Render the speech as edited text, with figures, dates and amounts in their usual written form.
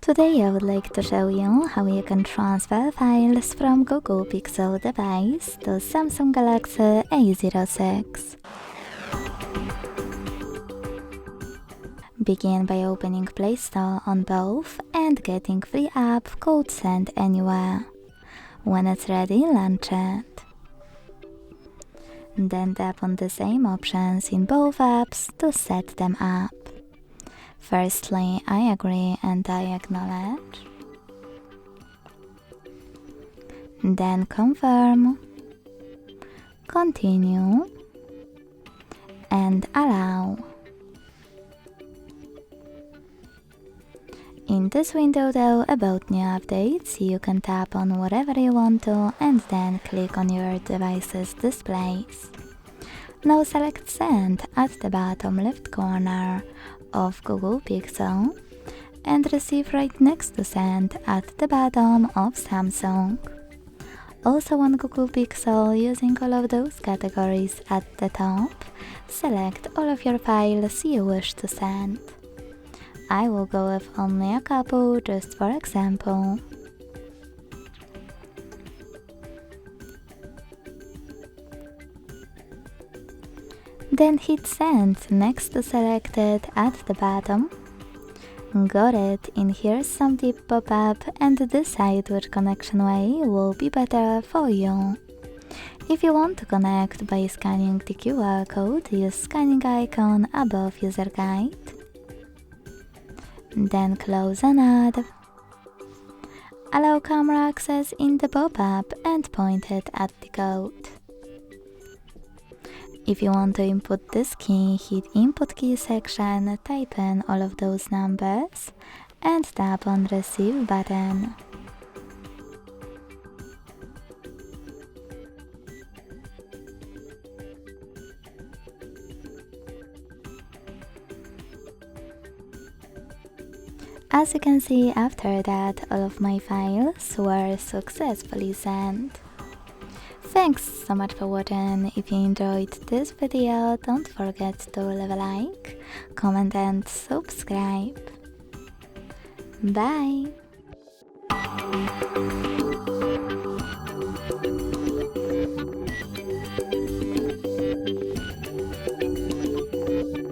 Today I would like to show you how you can transfer files from Google Pixel device to Samsung Galaxy A06. Begin by opening Play Store on both and getting free app called Send Anywhere. When it's ready, launch it. Then tap on the same options in both apps to set them up. Firstly, I agree and I acknowledge. Then confirm, continue, and allow. In this window though, about new updates, you can tap on whatever you want to and then click on your device's displays. Now select Send at the bottom left corner of Google Pixel and Receive right next to Send at the bottom of Samsung. Also on Google Pixel, using all of those categories at the top, select all of your files you wish to send. I will go with only a couple just for example. Then hit Send next to Selected at the bottom. Got it, in here's some deep pop-up and decide which connection way will be better for you. If you want to connect by scanning the QR code, use scanning icon above user guide. Then close and add. Allow camera access in the pop-up and point it at the code. If you want to input this key, hit Input Key section, type in all of those numbers, and tap on Receive button. As you can see, after that, all of my files were successfully sent. Thanks so much for watching. If you enjoyed this video, don't forget to leave a like, comment and subscribe. Bye!